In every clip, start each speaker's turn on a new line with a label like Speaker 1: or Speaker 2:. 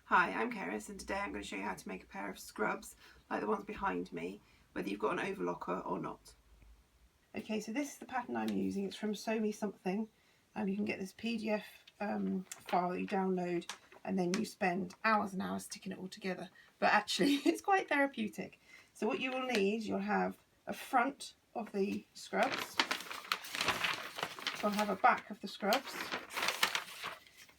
Speaker 1: Hi, I'm Keris and today I'm going to show you how to make a pair of scrubs like the ones behind me, whether you've got an overlocker or not. Okay, so this is the pattern I'm using. It's from Sew Me Something, and you can get this PDF file that you download and then you spend hours and hours sticking it all together. But actually it's quite therapeutic. So what you will need, you'll have a front of the scrubs, you'll have a back of the scrubs,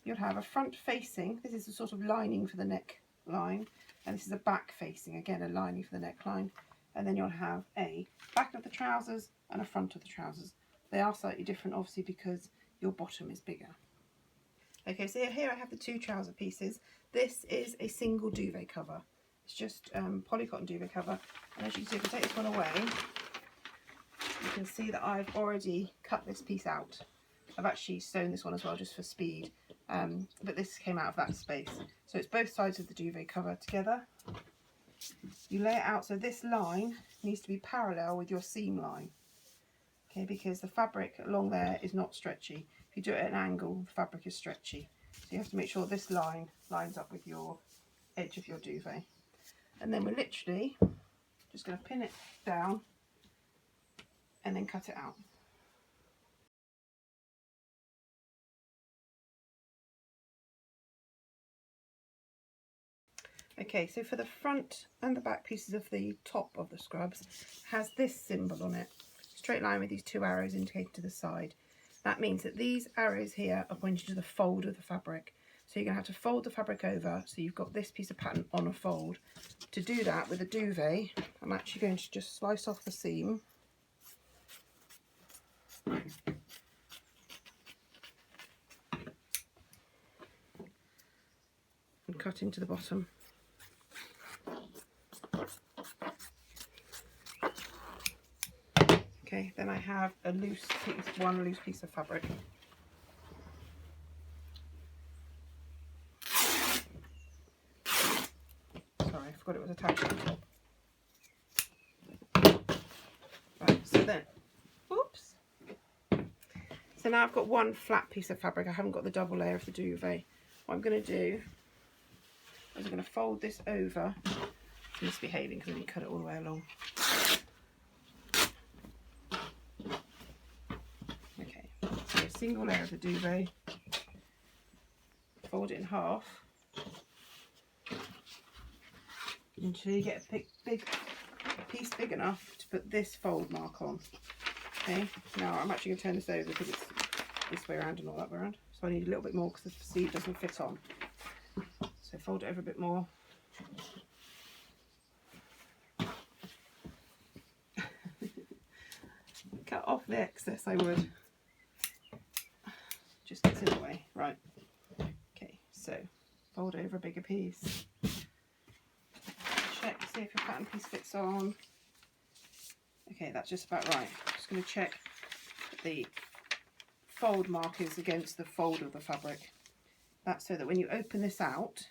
Speaker 1: you'll have a front facing, this is a sort of lining for the neckline, and this is a back facing, again a lining for the neckline, and then you'll have a back of the trousers and a front of the trousers. They are slightly different obviously because your bottom is bigger. Okay, so here I have the two trouser pieces. This is a single duvet cover. It's just polycotton duvet cover, and as you can see, if I take this one away, you can see that I've already cut this piece out. I've actually sewn this one as well just for speed, but this came out of that space. So it's both sides of the duvet cover together. You lay it out so this line needs to be parallel with your seam line, okay, because the fabric along there is not stretchy. If you do it at an angle, the fabric is stretchy. So you have to make sure this line lines up with your edge of your duvet. And then we're literally just going to pin it down and then cut it out. Okay, so for the front and the back pieces of the top of the scrubs has this symbol on it, straight line with these two arrows indicated to the side. That means that these arrows here are pointing to the fold of the fabric. So you're going to have to fold the fabric over so you've got this piece of pattern on a fold. To do that with a duvet, I'm actually going to just slice off the seam. And cut into the bottom. Okay, then I have a one loose piece of fabric. Sorry, I forgot it was attached to the top. Right, so then, oops. So now I've got one flat piece of fabric. I haven't got the double layer of the duvet. What I'm going to do is I'm going to fold this over. It's misbehaving because I didn't cut it all the way along. Okay, so a single layer of the duvet. Fold it in half until you get a piece big enough to put this fold mark on. Okay, now I'm actually going to turn this over because it's this way around and not that way around. So I need a little bit more because the sleeve doesn't fit on. So fold it over a bit more. Cut off the excess, I would. Just gets in the way. Right. Okay, so fold over a bigger piece. Check, see if your pattern piece fits on. Okay, that's just about right. Just going to check that the fold mark is against the fold of the fabric. That's so that when you open this out,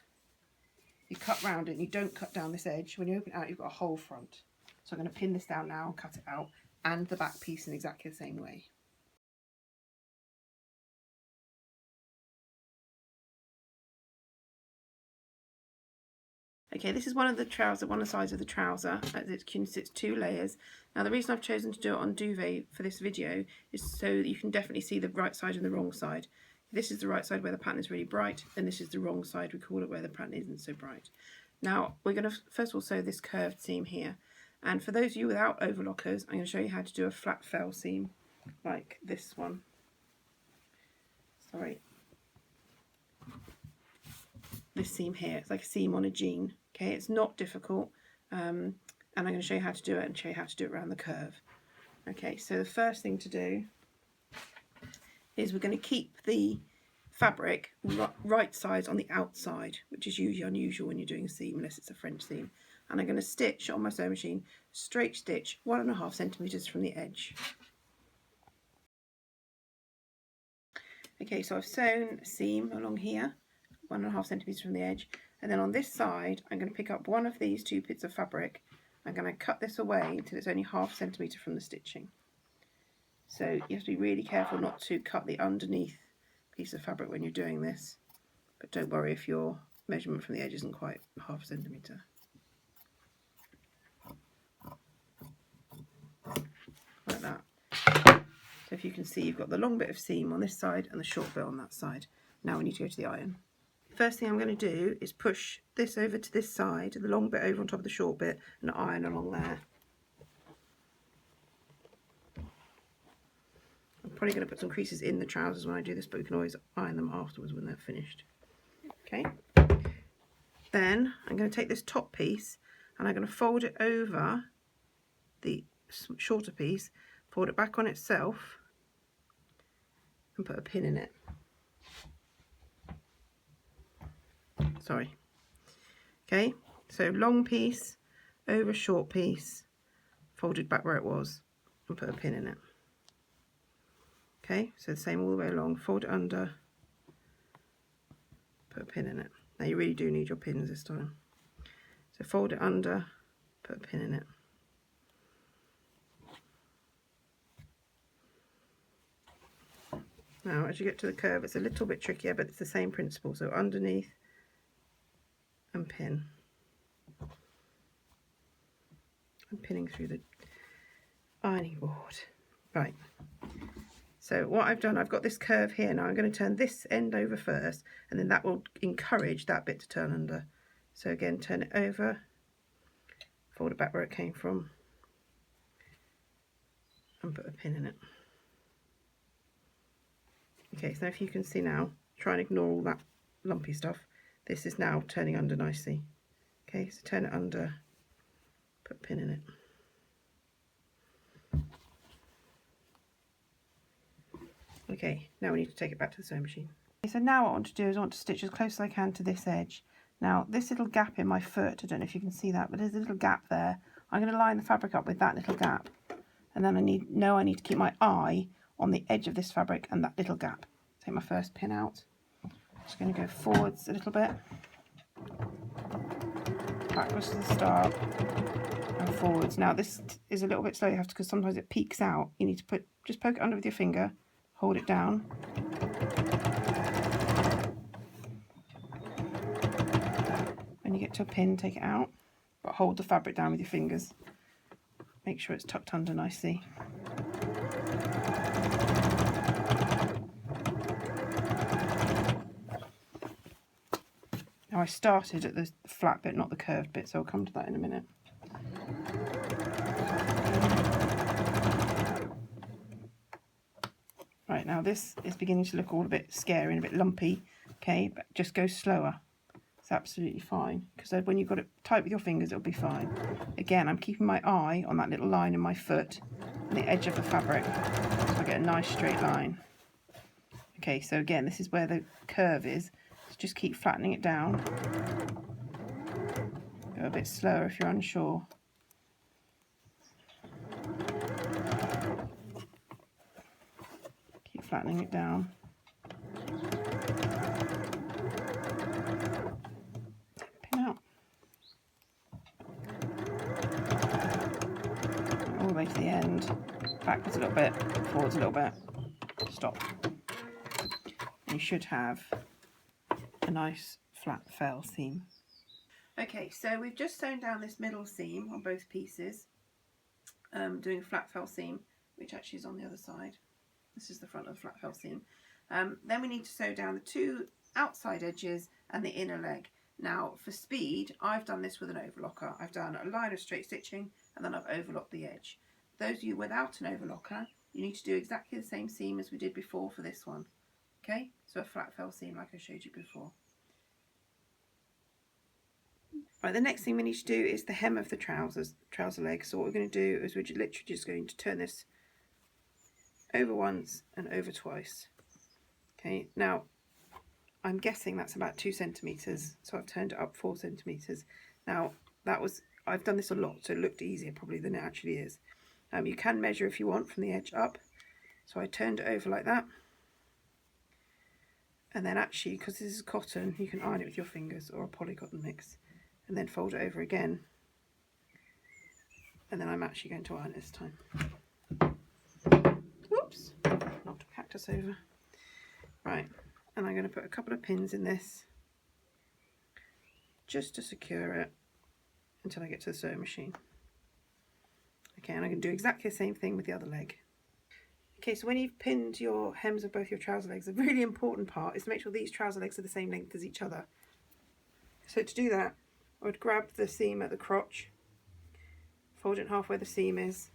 Speaker 1: you cut round it and you don't cut down this edge. When you open it out, you've got a whole front. So I'm going to pin this down now and cut it out, and the back piece in exactly the same way. Okay, this is one of the sides of the trouser. As it can see, it's two layers. Now the reason I've chosen to do it on duvet for this video is so that you can definitely see the right side and the wrong side. This is the right side where the pattern is really bright, and this is the wrong side, we call it, where the pattern isn't so bright. Now we're going to first of all sew this curved seam here, and for those of you without overlockers, I'm going to show you how to do a flat fell seam like this one. Sorry. This seam here, it's like a seam on a jean. Okay, it's not difficult, and I'm going to show you how to do it and show you how to do it around the curve. Okay, so the first thing to do is we're going to keep the fabric right sides on the outside, which is usually unusual when you're doing a seam unless it's a French seam. And I'm going to stitch on my sewing machine, straight stitch 1.5 centimetres from the edge. Okay, so I've sewn a seam along here, 1.5 centimetres from the edge, and then on this side I'm going to pick up one of these two bits of fabric. I'm going to cut this away until it's only 0.5 centimetre from the stitching. So you have to be really careful not to cut the underneath piece of fabric when you're doing this, but don't worry if you're measurement from the edge isn't quite 1/2 centimetre. Like that. So if you can see, you've got the long bit of seam on this side and the short bit on that side. Now we need to go to the iron. First thing I'm going to do is push this over to this side, the long bit over on top of the short bit, and iron along there. I'm probably going to put some creases in the trousers when I do this, but we can always iron them afterwards when they're finished. Okay. Then I'm going to take this top piece and I'm going to fold it over the shorter piece, fold it back on itself and put a pin in it. Sorry. Okay, so long piece over short piece, folded back where it was and put a pin in it. Okay, so the same all the way along, fold it under, put a pin in it. Now you really do need your pins this time. So fold it under, put a pin in it. Now as you get to the curve, it's a little bit trickier, but it's the same principle. So underneath and pin. I'm pinning through the ironing board. Right. So what I've done, I've got this curve here now. I'm going to turn this end over first, and then that will encourage that bit to turn under. So again, turn it over, fold it back where it came from, and put a pin in it. Okay, so if you can see now, try and ignore all that lumpy stuff. This is now turning under nicely. Okay, so turn it under, put a pin in it. Okay, now we need to take it back to the sewing machine. Okay, so now what I want to do is I want to stitch as close as I can to this edge. Now this little gap in my foot, I don't know if you can see that, but there's a little gap there. I'm going to line the fabric up with that little gap. And then I need to keep my eye on the edge of this fabric and that little gap. Take my first pin out. Just going to go forwards a little bit. Backwards to the start. And forwards. Now this is a little bit slow, you have to, because sometimes it peeks out. You need to just poke it under with your finger. Hold it down. When you get to a pin, take it out, but hold the fabric down with your fingers. Make sure it's tucked under nicely. Now I started at the flat bit, not the curved bit, so I'll come to that in a minute. Right, now this is beginning to look all a bit scary and a bit lumpy, okay, but just go slower. It's absolutely fine, because when you've got it tight with your fingers, it'll be fine. Again, I'm keeping my eye on that little line in my foot and the edge of the fabric, so I get a nice straight line. Okay, so again, this is where the curve is, so just keep flattening it down. Go a bit slower if you're unsure. Flattening it down. Pin out. All the way to the end. Backwards a little bit, forwards a little bit. Stop. And you should have a nice flat fell seam. Okay, so we've just sewn down this middle seam on both pieces, doing a flat fell seam, which actually is on the other side. This is the front of the flat fell seam. Then we need to sew down the two outside edges and the inner leg. Now for speed, I've done this with an overlocker. I've done a line of straight stitching and then I've overlocked the edge. Those of you without an overlocker, you need to do exactly the same seam as we did before for this one. Okay, so a flat fell seam like I showed you before. Right, the next thing we need to do is the hem of the trouser leg. So what we're going to do is we're literally just going to turn this over once and over twice. Okay, now I'm guessing that's about 2 centimetres, so I've turned it up 4 centimetres. Now I've done this a lot, so it looked easier probably than it actually is. You can measure if you want from the edge up. So I turned it over like that, and then actually, because this is cotton, you can iron it with your fingers or a polycotton mix, and then fold it over again, and then I'm actually going to iron it this time. Oops, knocked a cactus over. Right, and I'm going to put a couple of pins in this just to secure it until I get to the sewing machine. Okay, and I'm going to do exactly the same thing with the other leg. Okay, so when you've pinned your hems of both your trouser legs, a really important part is to make sure these trouser legs are the same length as each other. So to do that, I would grab the seam at the crotch, fold it in half where the seam is,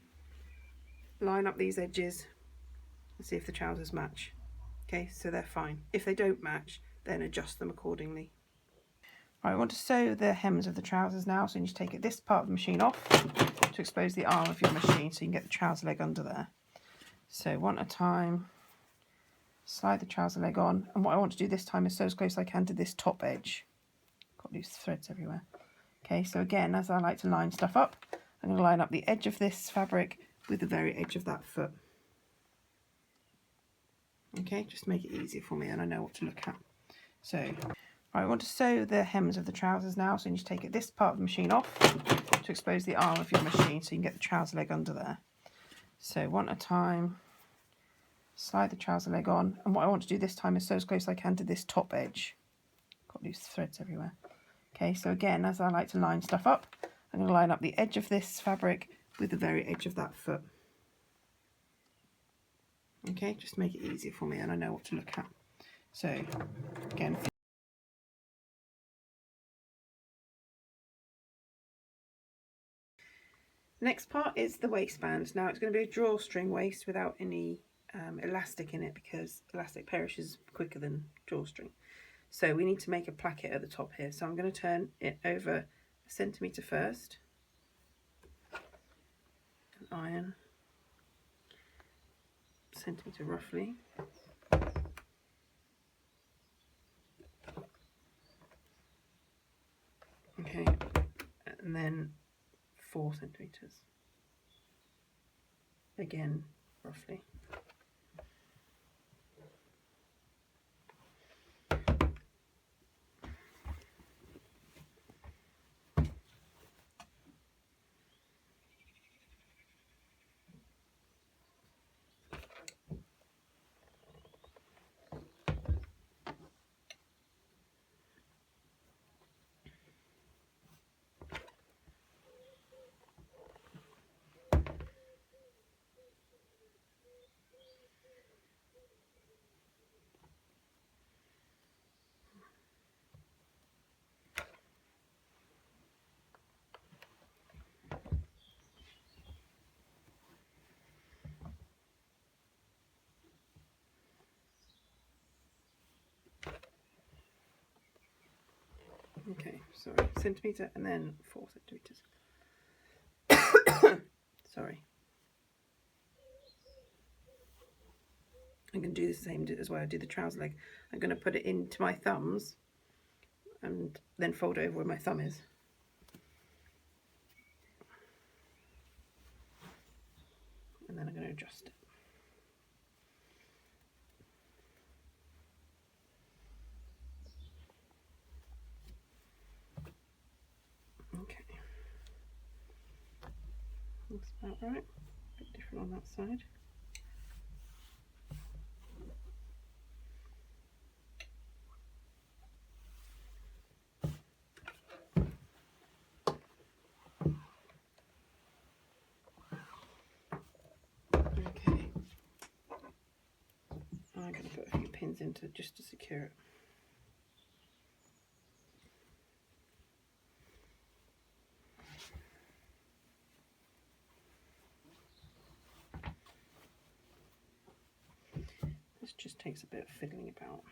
Speaker 1: line up these edges and see if the trousers match. Okay, so they're fine. If they don't match, then adjust them accordingly. Right, I want to sew the hems of the trousers now, so you need to take this part of the machine off to expose the arm of your machine so you can get the trouser leg under there. So one at a time, slide the trouser leg on, and what I want to do this time is sew as close as I can to this top edge. Got loose threads everywhere. Okay, so again, as I like to line stuff up, I'm going to line up the edge of this fabric with the very edge of that foot. Okay, just to make it easier for me and I know what to look at. So, right, I want to sew the hems of the trousers now, so you need to take this part of the machine off to expose the arm of your machine so you can get the trouser leg under there. So one at a time, slide the trouser leg on, and what I want to do this time is sew as close as I can to this top edge. Got loose threads everywhere. Okay, so again, as I like to line stuff up, I'm going to line up the edge of this fabric with the very edge of that foot. Okay, just to make it easier for me and I know what to look at. So again, next part is the waistband. Now it's going to be a drawstring waist without any elastic in it because elastic perishes quicker than drawstring. So we need to make a placket at the top here. So I'm going to turn it over a centimetre first, and iron, centimetre roughly. Okay, and then 4 centimetres. Again, roughly. Okay, sorry, centimetre and then 4 centimetres. Sorry. I'm going to do the same as where I do the trouser leg. I'm going to put it into my thumbs and then fold over where my thumb is. And then I'm going to adjust it. Okay. That's about right. A bit different on that side. Okay. I'm going to put a few pins into just to secure it. This just takes a bit of fiddling about.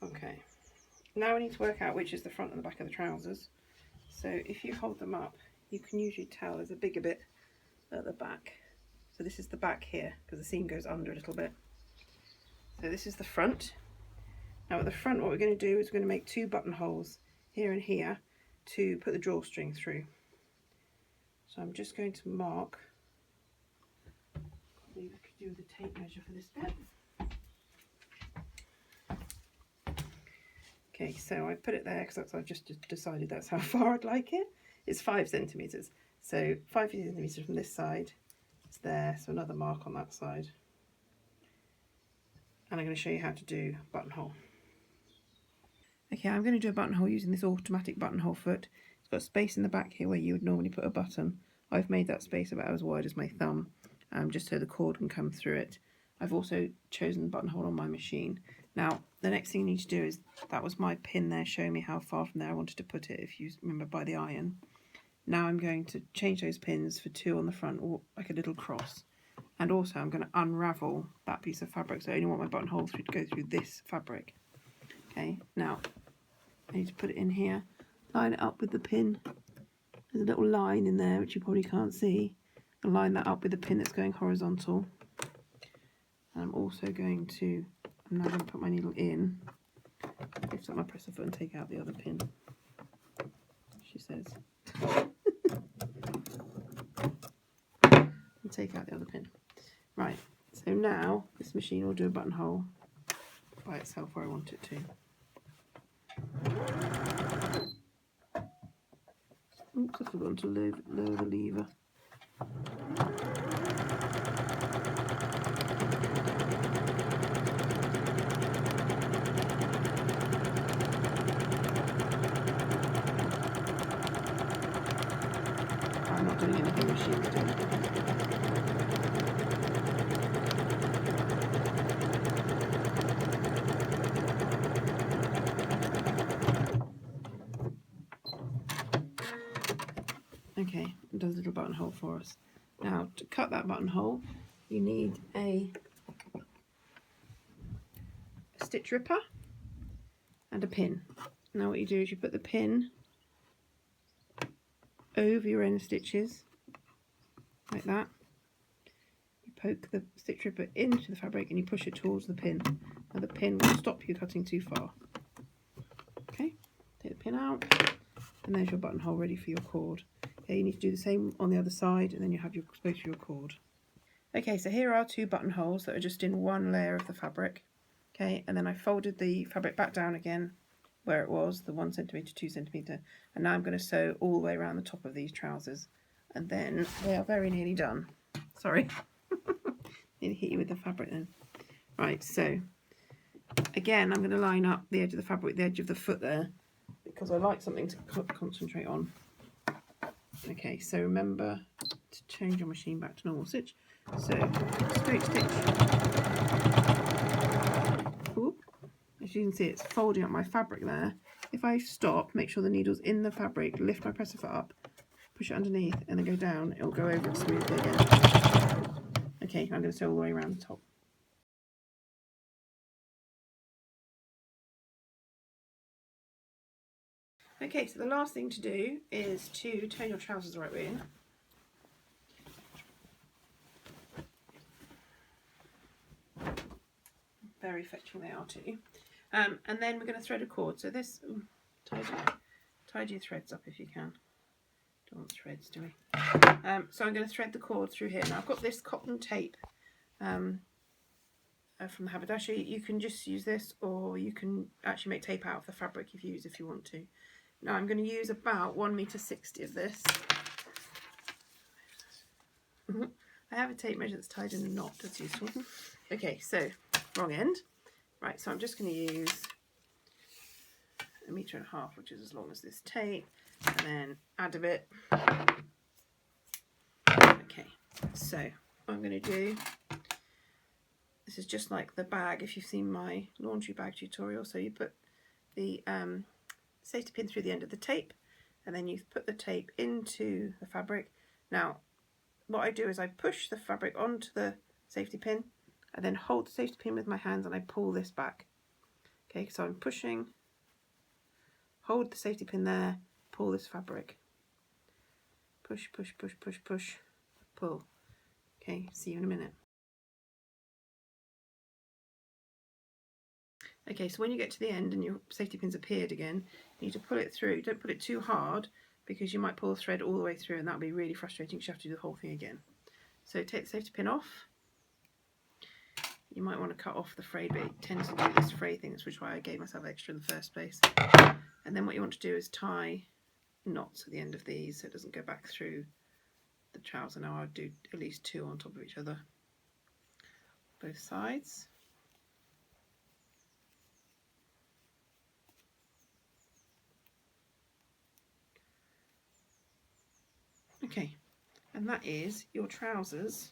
Speaker 1: Okay, now we need to work out which is the front and the back of the trousers. So if you hold them up, you can usually tell there's a bigger bit at the back. So this is the back here because the seam goes under a little bit. So this is the front. Now at the front, what we're going to do is we're going to make 2 buttonholes here and here to put the drawstring through. So I'm just going to mark. Probably I could do the tape measure for this bit. Okay, so I put it there because I've just decided that's how far I'd like it. It's 5 centimetres. So 5 centimetres from this side, it's there, so another mark on that side. And I'm going to show you how to do buttonhole. Okay, I'm going to do a buttonhole using this automatic buttonhole foot. It's got space in the back here where you would normally put a button. I've made that space about as wide as my thumb, just so the cord can come through it. I've also chosen the buttonhole on my machine. Now, the next thing you need to do is, that was my pin there showing me how far from there I wanted to put it, if you remember, by the iron. Now I'm going to change those pins for 2 on the front, or like a little cross. And also I'm going to unravel that piece of fabric, so I only want my buttonhole to go through this fabric. Okay, now I need to put it in here, line it up with the pin. There's a little line in there which you probably can't see. I'll line that up with the pin that's going horizontal. And I'm also going to, I'm now going to put my needle in, lift up my presser foot and take out the other pin, she says. And take out the other pin. Right, so now this machine will do a buttonhole by itself where I want it to. Oops, I've forgotten to lower the lever. I'm not doing anything, the machine's doing it. Okay, it does a little buttonhole for us. Now, to cut that buttonhole, you need a stitch ripper and a pin. Now what you do is you put the pin over your end stitches, like that. You poke the stitch ripper into the fabric and you push it towards the pin. Now the pin will stop you cutting too far. Okay, take the pin out, and there's your buttonhole ready for your cord. Okay, you need to do the same on the other side, and then you have your space for your cord. Okay, so here are 2 buttonholes that are just in one layer of the fabric. Okay, and then I folded the fabric back down again where it was, the 1 centimetre, 2 centimetre, and now I'm going to sew all the way around the top of these trousers, and then they are very nearly done. Sorry, nearly hit you with the fabric then. Right, so again I'm going to line up the edge of the fabric with the edge of the foot there, because I like something to concentrate on. Okay, so remember to change your machine back to normal stitch. So straight stitch. Oop. As you can see, it's folding up my fabric there. If I stop, make sure the needle's in the fabric, lift my presser foot up, push it underneath, and then go down, it'll go over it smoothly again. Okay, I'm going to sew all the way around the top. Okay, so the last thing to do is to turn your trousers the right way in. Very fetching they are too. And then we're going to thread a cord. So this, tidy your threads up if you can. Don't want threads, do we? So I'm going to thread the cord through here. Now I've got this cotton tape from the haberdashery. You can just use this, or you can actually make tape out of the fabric if you want to. Now I'm going to use about 1,60 meters of this. I have a tape measure that's tied in a knot, that's useful. Okay, so wrong end. Right, so I'm just going to use 1.5 meters, which is as long as this tape, and then add a bit. Okay, so what I'm going to do, this is just like the bag, if you've seen my laundry bag tutorial. So you put the safety pin through the end of the tape, and then you put the tape into the fabric. Now what I do is I push the fabric onto the safety pin, and then hold the safety pin with my hands, and I pull this back. Okay, so I'm pushing, hold the safety pin there, pull this fabric, push, push, push, push, push, pull. Okay, see you in a minute. Okay, so when you get to the end and your safety pin's appeared again, you need to pull it through. Don't put it too hard, because you might pull the thread all the way through, and that'll be really frustrating because you have to do the whole thing again. So take the safety pin off. You might want to cut off the fray bit. It tends to do this fray thing, which is why I gave myself extra in the first place. And then what you want to do is tie knots at the end of these so it doesn't go back through the trouser now. I'll do at least 2 on top of each other, both sides. Okay, and that is your trousers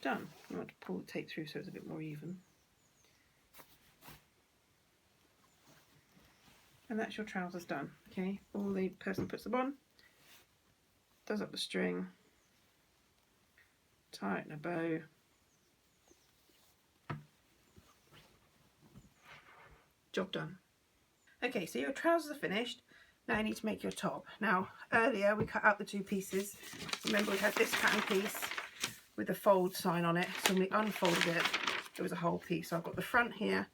Speaker 1: done. I want to pull the tape through so it's a bit more even. And that's your trousers done. Okay, all the person puts them on, does up the string, tie it in a bow, job done. Okay, so your trousers are finished. Now you need to make your top. Now earlier we cut out the 2 pieces. Remember we had this pattern piece with the fold sign on it, so when we unfolded it, it was a whole piece. So I've got the front here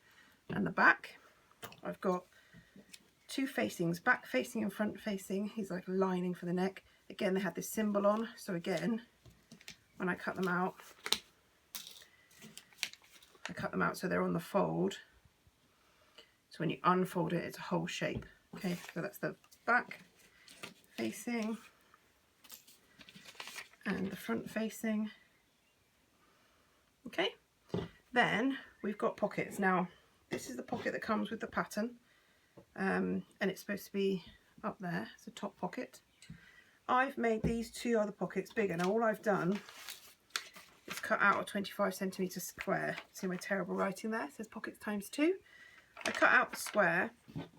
Speaker 1: and the back. I've got 2 facings, back facing and front facing. He's like a lining for the neck. Again, they had this symbol on, so again, when I cut them out, so they're on the fold. So when you unfold it, it's a whole shape. Okay, so that's the back facing and the front facing. Okay, then we've got pockets. Now, this is the pocket that comes with the pattern, and it's supposed to be up there. It's a top pocket. I've made these 2 other pockets bigger. Now all I've done is cut out a 25cm square. See my terrible writing there? It says pockets times 2. I cut out the square,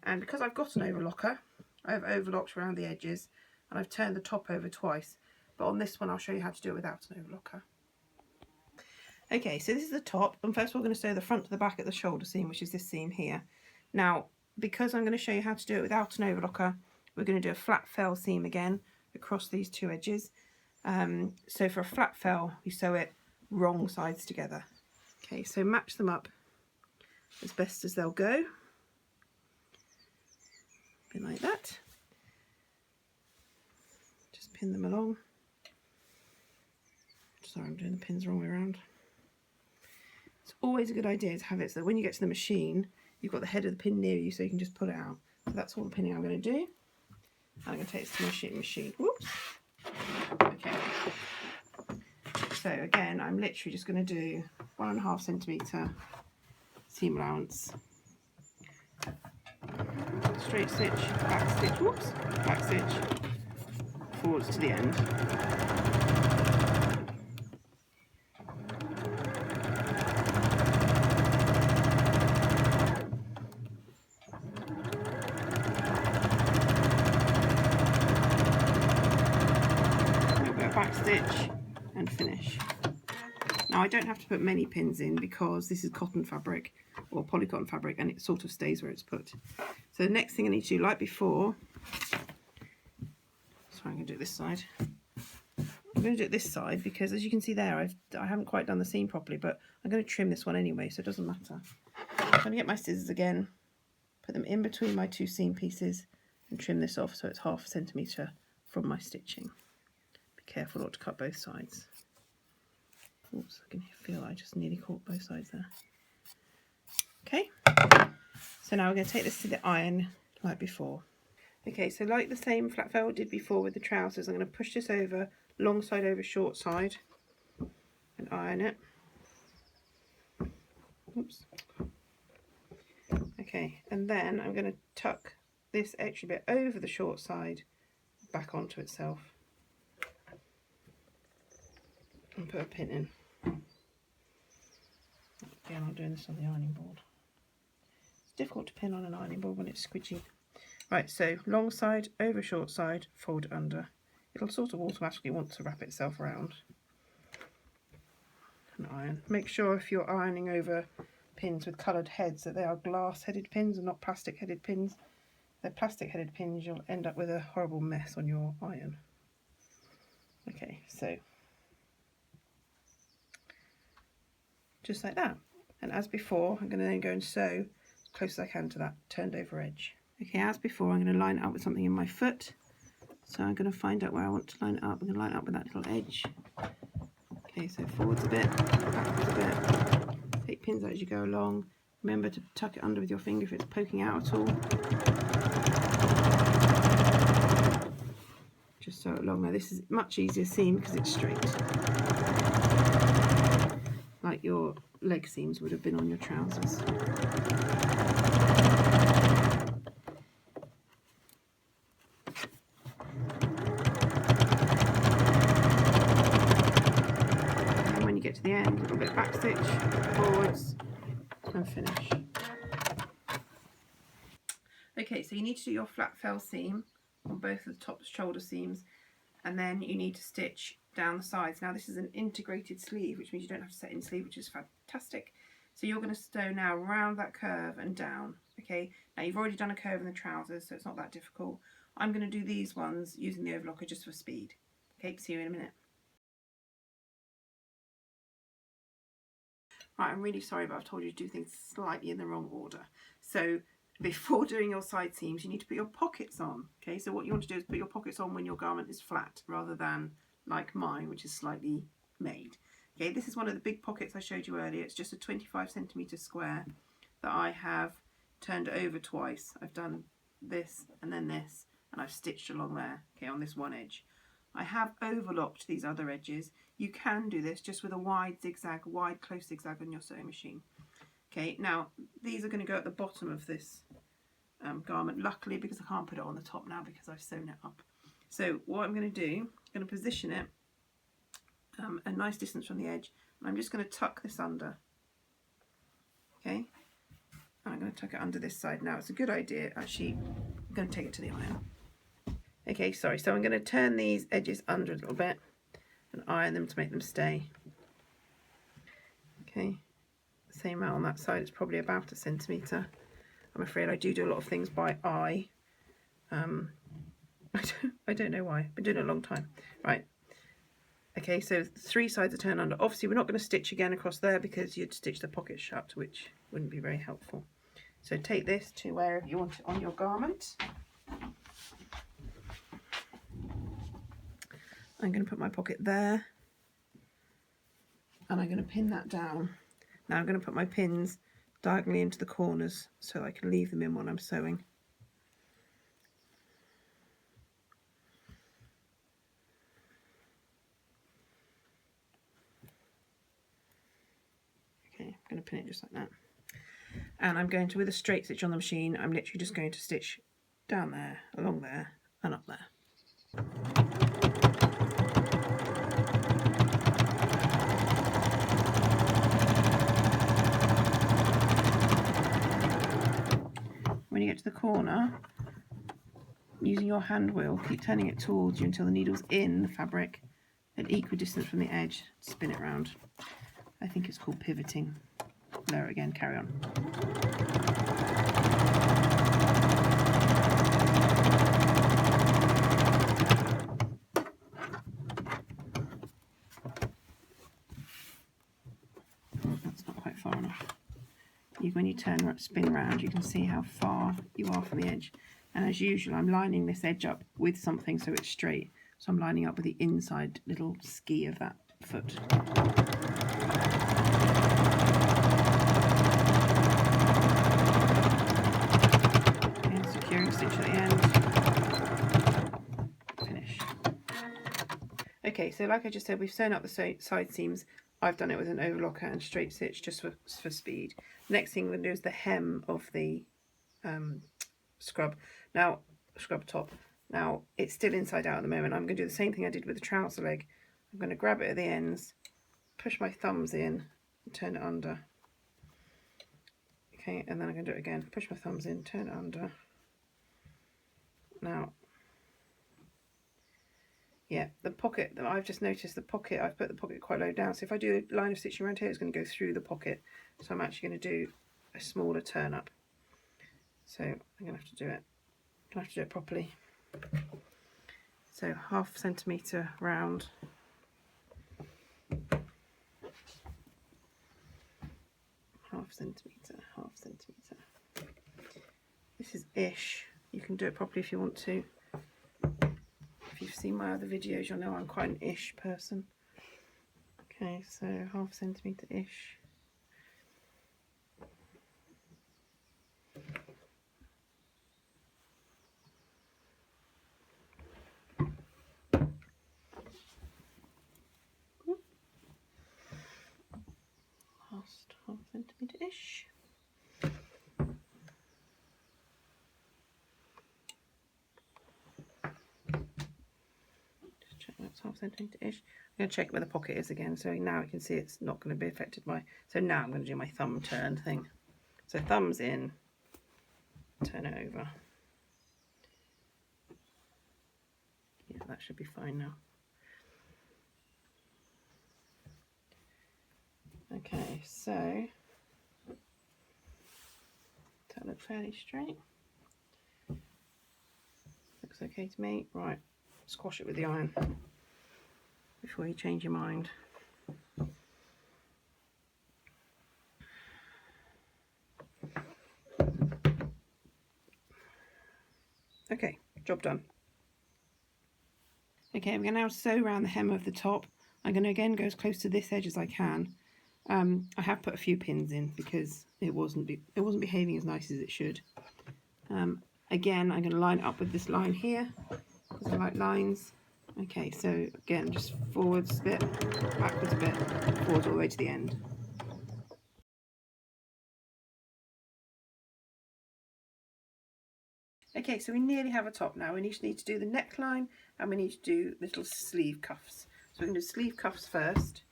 Speaker 1: and because I've got an overlocker, I've overlocked around the edges, and I've turned the top over twice. But on this one I'll show you how to do it without an overlocker. Okay, so this is the top, and first we're going to sew the front to the back at the shoulder seam, which is this seam here. Now, because I'm going to show you how to do it without an overlocker, we're going to do a flat fell seam again across these 2 edges. So for a flat fell, you sew it wrong sides together. Okay, so match them up as best as they'll go. A bit like that. Just pin them along. Sorry, I'm doing the pins the wrong way around. It's always a good idea to have it so that when you get to the machine, you've got the head of the pin near you so you can just pull it out. So that's all the pinning I'm going to do. I'm going to take this to my machine. Whoops. Okay. So again, I'm literally just going to do 1.5cm seam allowance. Straight stitch, back stitch, whoops, back stitch, forwards to the end. Back stitch and finish. Now I don't have to put many pins in because this is cotton fabric or polycotton fabric, and it sort of stays where it's put. So the next thing I need to do, like before, sorry, I'm going to do it this side. I'm going to do it this side because, as you can see there, I haven't quite done the seam properly, but I'm going to trim this one anyway, so it doesn't matter. I'm going to get my scissors again, put them in between my 2 seam pieces and trim this off so it's 1/2 centimetre from my stitching. Careful not to cut both sides. Oops, I can feel I just nearly caught both sides there. Okay, so now we're going to take this to the iron like before. Okay, so like the same flat fell did before with the trousers, I'm going to push this over, long side over short side, and iron it. Oops. Okay, and then I'm going to tuck this extra bit over the short side back onto itself. And put a pin in. Again, I'm doing this on the ironing board. It's difficult to pin on an ironing board when it's squidgy. Right, so long side over short side, fold it under. It'll sort of automatically want to wrap itself around. And iron. Make sure if you're ironing over pins with coloured heads that they are glass headed pins and not plastic headed pins. If they're plastic headed pins, you'll end up with a horrible mess on your iron. Okay, so just like that, and as before I'm going to then go and sew as close as I can to that turned over edge. Okay, as before I'm going to line it up with something in my foot, so I'm going to find out where I want to line it up. I'm going to line it up with that little edge. Okay, so forwards a bit, backwards a bit, take pins out as you go along. Remember to tuck it under with your finger if it's poking out at all, just sew it along there. This is much easier seam because it's straight, like your leg seams would have been on your trousers. And when you get to the end, a little bit back stitch, forwards, and finish. Okay, so you need to do your flat fell seam on both of the top shoulder seams, and then you need to stitch down the sides. Now this is an integrated sleeve, which means you don't have to set in sleeve, which is fantastic. So you're going to sew now around that curve and down. Okay, now you've already done a curve in the trousers, so it's not that difficult. I'm going to do these ones using the overlocker just for speed. Okay, see you in a minute. Right, I'm really sorry, but I've told you to do things slightly in the wrong order. So before doing your side seams, you need to put your pockets on. Okay, so what you want to do is put your pockets on when your garment is flat, rather than like mine, which is slightly made. Okay, this is one of the big pockets I showed you earlier. It's just a 25cm square that I have turned over twice. I've done this and then this, and I've stitched along there, okay, on this one edge. I have overlocked these other edges. You can do this just with a wide zigzag, wide close zigzag on your sewing machine. Okay, now these are going to go at the bottom of this garment, luckily, because I can't put it on the top now because I've sewn it up. So what I'm going to do, I'm going to position it a nice distance from the edge, and I'm just going to tuck this under. Okay, and I'm going to tuck it under this side. Now it's a good idea, actually, I'm going to take it to the iron. Okay, sorry, so I'm going to turn these edges under a little bit and iron them to make them stay. Okay, same amount on that side. It's probably about 1 centimetre. I'm afraid I do a lot of things by eye. I don't know why. I've been doing it a long time. Right. Okay, so 3 sides are turned under. Obviously, we're not going to stitch again across there because you'd stitch the pocket shut, which wouldn't be very helpful. So take this to wherever you want it on your garment. I'm going to put my pocket there, and I'm going to pin that down. Now I'm going to put my pins diagonally into the corners so I can leave them in when I'm sewing. Okay, I'm going to pin it just like that. And I'm going to, with a straight stitch on the machine, I'm literally just going to stitch down there, along there, and up there. When you get to the corner, using your hand wheel, keep turning it towards you until the needle's in the fabric at equal distance from the edge. Spin it round. I think it's called pivoting. Lower again, carry on. Oh, that's not quite far enough. When you spin round, you can see how far you are from the edge. And as usual, I'm lining this edge up with something so it's straight. So I'm lining up with the inside little ski of that foot. And securing stitch at the end. Finish. Okay, so like I just said, we've sewn up the side seams. I've done it with an overlocker and straight stitch just for speed. Next thing we're going to do is the hem of the scrub top. Now it's still inside out at the moment. I'm going to do the same thing I did with the trouser leg. I'm going to grab it at the ends, push my thumbs in and turn it under. Okay, and then I'm going to do it again. Push my thumbs in, turn it under. Now, yeah, the pocket, I've just noticed the pocket, I've put the pocket quite low down. So if I do a line of stitching around here, it's going to go through the pocket. So I'm actually going to do a smaller turn up. So I'm going to have to do it. I'm going to have to do it properly. So 1/2 centimetre round. Half centimetre. This is ish. You can do it properly if you want to. If you've seen my other videos, you'll know I'm quite an ish person. Okay, so 1/2 centimetre ish. centimetre-ish. Just check that's half centimetre-ish. I'm going to check where the pocket is again, so now I can see it's not going to be affected by. So now I'm going to do my thumb turn thing. So thumbs in, turn it over. Yeah, that should be fine now. Okay, so that looks fairly straight. Looks okay to me. Right, squash it with the iron before you change your mind. Okay, job done. Okay, I'm going to now sew around the hem of the top. I'm going to again go as close to this edge as I can. I have put a few pins in because it wasn't behaving as nice as it should. Again, I'm going to line it up with this line here because I like lines. Okay, so again, just forwards a bit, backwards a bit, forwards all the way to the end. Okay, so we nearly have a top now. We need to do the neckline and we need to do little sleeve cuffs. So we're going to do sleeve cuffs first.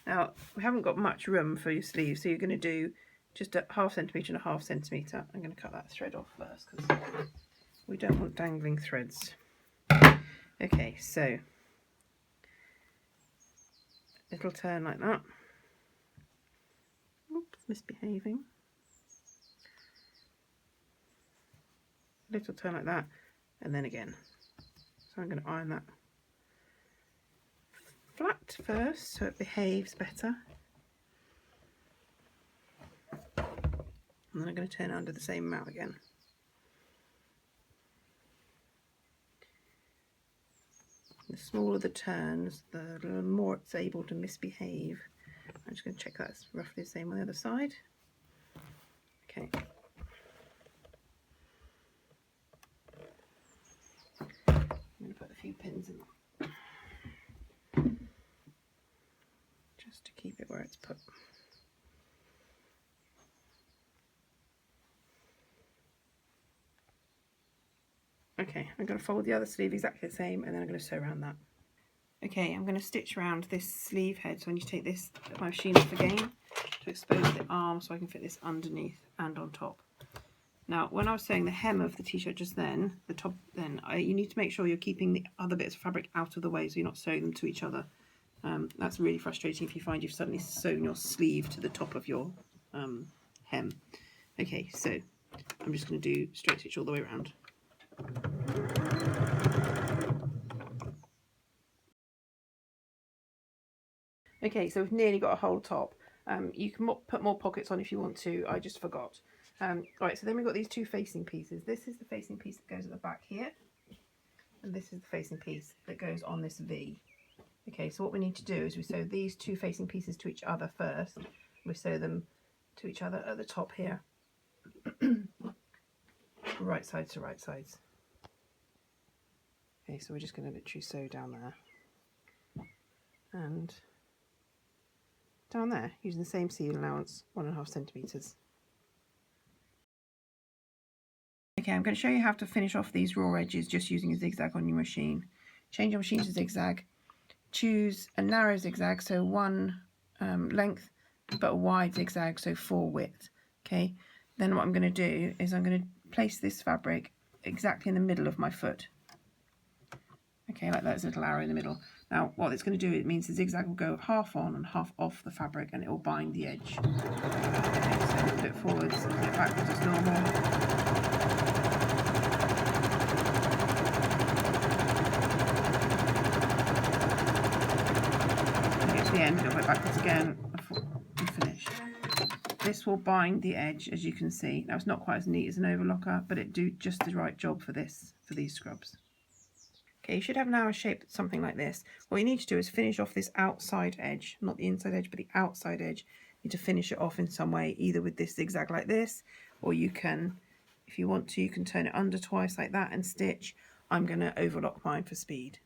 Speaker 1: Now, we haven't got much room for your sleeves, so you're going to do just a ½ centimetre and a ½ centimetre. I'm going to cut that thread off first because we don't want dangling threads. Okay, so little turn like that. Oops, misbehaving. Little turn like that, and then again. So I'm going to iron that flat first so it behaves better. And then I'm going to turn it under the same amount again. The smaller the turns, the more it's able to misbehave. I'm just going to check that's roughly the same on the other side. Okay. I'm going to put a few pins in just to keep it where it's put. Okay, I'm going to fold the other sleeve exactly the same and then I'm going to sew around that. Okay, I'm going to stitch around this sleeve head, so I need to take this, my machine off again to expose the arm so I can fit this underneath and on top. Now, when I was sewing the hem of the t-shirt just then, the top then, you need to make sure you're keeping the other bits of fabric out of the way so you're not sewing them to each other. That's really frustrating if you find you've suddenly sewn your sleeve to the top of your hem. Okay, so I'm just going to do straight stitch all the way around. Okay, so we've nearly got a whole top. You can put more pockets on if you want to, I just forgot. Right, so then we've got these two facing pieces. This is the facing piece that goes at the back here, and this is the facing piece that goes on this V. Okay, so what we need to do is we sew these two facing pieces to each other first. We sew them to each other at the top here. Right sides to right sides. Okay, so we're just going to literally sew down there and down there using the same seam allowance, 1½ centimetres. Okay, I'm going to show you how to finish off these raw edges just using a zigzag on your machine. Change your machine to zigzag. Choose a narrow zigzag, so 1 length, but a wide zigzag, so 4 width. Okay, then what I'm going to do is I'm going to place this fabric exactly in the middle of my foot. Okay, like that little arrow in the middle. Now, what it's going to do, it means the zigzag will go half on and half off the fabric, and it will bind the edge. Okay, so put it forwards, put it backwards as normal. The end, a little bit backwards again before we finish. This will bind the edge, as you can see. Now it's not quite as neat as an overlocker, but it do just the right job for these scrubs. Okay, you should have now a shape something like this. What you need to do is finish off this outside edge, not the inside edge, but the outside edge. You need to finish it off in some way, either with this zigzag like this, or you can, if you want to, you can turn it under twice like that and stitch. I'm going to overlock mine for speed.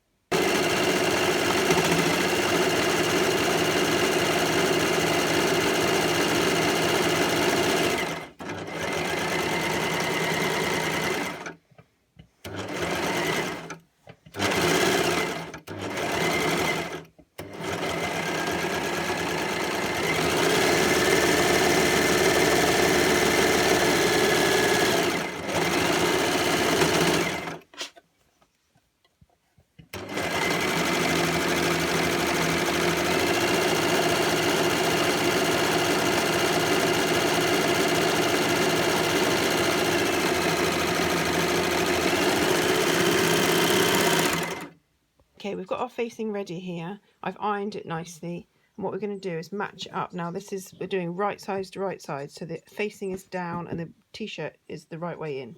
Speaker 1: we've got our facing ready here. I've ironed it nicely. And what we're going to do is match it up. Now we're doing right sides to right side. So the facing is down and the t-shirt is the right way in.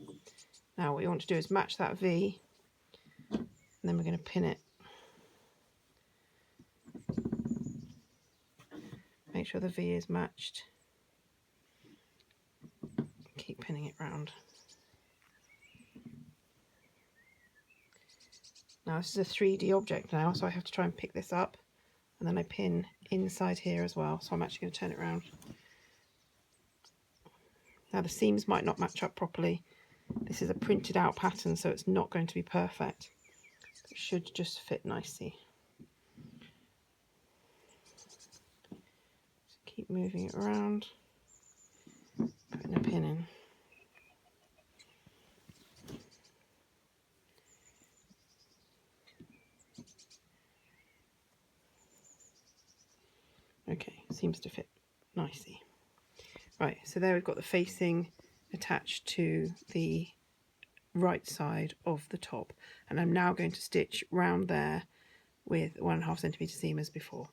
Speaker 1: Now what you want to do is match that V. And then we're going to pin it. Make sure the V is matched. Keep pinning it round. Now this is a 3D object now, so I have to try and pick this up, and then I pin inside here as well, so I'm actually going to turn it around. Now the seams might not match up properly. This is a printed out pattern, so it's not going to be perfect. It should just fit nicely. So keep moving it around, putting a pin in. Okay, seems to fit nicely. Right, so there we've got the facing attached to the right side of the top, and I'm now going to stitch round there with 1.5 centimetre seam as before.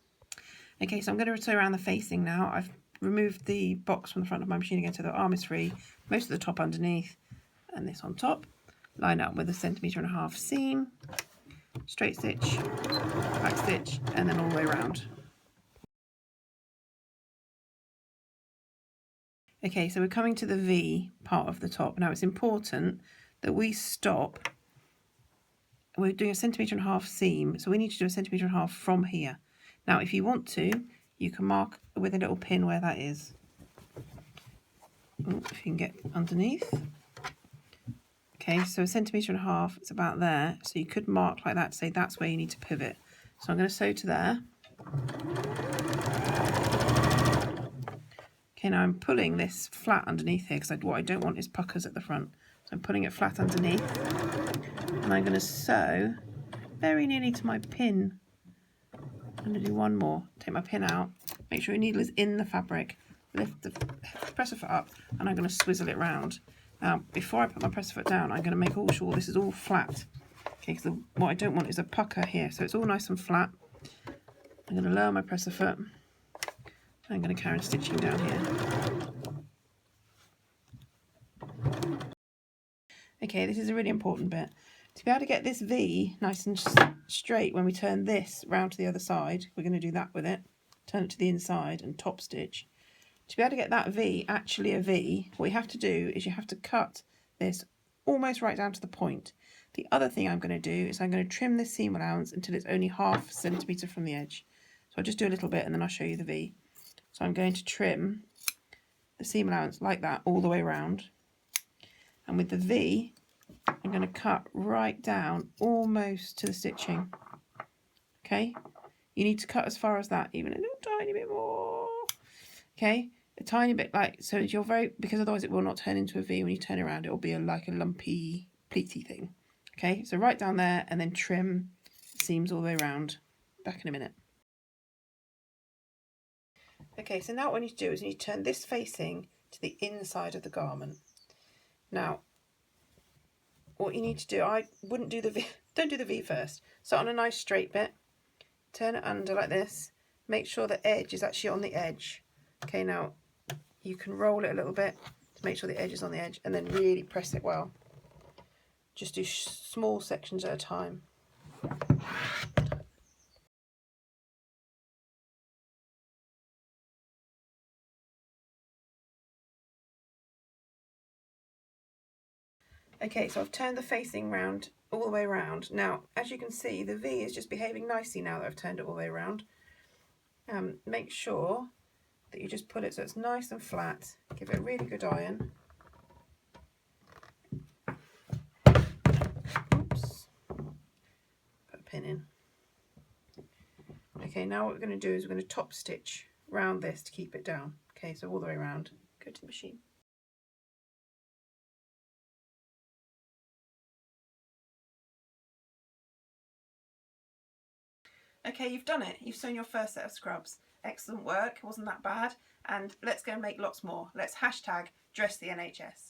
Speaker 1: Okay, so I'm going to sew around the facing now. I've removed the box from the front of my machine again so the arm is free, most of the top underneath and this on top. Line up with a 1.5 centimetre seam, straight stitch, back stitch, and then all the way around. Okay, so we're coming to the V part of the top. Now it's important that we stop. We're doing a 1.5 centimetre seam, so we need to do a 1.5 centimetre from here. Now if you want to, you can mark with a little pin where that is. Ooh, if you can get underneath. Okay, so 1.5 centimetres, it's about there. So you could mark like that to say that's where you need to pivot. So I'm going to sew to there. Okay, now I'm pulling this flat underneath here because what I don't want is puckers at the front. So I'm pulling it flat underneath. And I'm going to sew very nearly to my pin. I'm going to do one more. Take my pin out. Make sure your needle is in the fabric. Lift the presser foot up and I'm going to swizzle it round. Now, before I put my presser foot down, I'm going to make sure this is all flat. Okay, because what I don't want is a pucker here. So it's all nice and flat. I'm going to lower my presser foot. I'm going to carry on stitching down here. Okay, this is a really important bit. To be able to get this V nice and straight when we turn this round to the other side, we're going to do that with it. Turn it to the inside and top stitch. To be able to get that V actually a V, what you have to do is you have to cut this almost right down to the point. The other thing I'm going to do is I'm going to trim this seam allowance until it's only 0.5 centimetre from the edge. So I'll just do a little bit and then I'll show you the V. So I'm going to trim the seam allowance like that all the way around. And with the V, I'm going to cut right down almost to the stitching. Okay, you need to cut as far as that, even a little tiny bit more. Okay, a tiny bit, like, so you're because otherwise it will not turn into a V. When you turn around, it will be like a lumpy, pleaty thing. Okay, so right down there and then trim seams all the way around. Back in a minute. Okay, so now what we need to do is we need to turn this facing to the inside of the garment. Now, what you need to do, I wouldn't do the V, don't do the V first. Start on a nice straight bit, turn it under like this, make sure the edge is actually on the edge. Okay, now you can roll it a little bit to make sure the edge is on the edge and then really press it well. Just do small sections at a time. Okay, so I've turned the facing round all the way around. Now, as you can see, the V is just behaving nicely now that I've turned it all the way around. Make sure that you just put it so it's nice and flat. Give it a really good iron. Oops. Put a pin in. Okay, now what we're going to do is we're going to top stitch round this to keep it down. Okay, so all the way around. Go to the machine. Okay, you've done it. You've sewn your first set of scrubs. Excellent work. Wasn't that bad. And let's go and make lots more. Let's hashtag dress the NHS.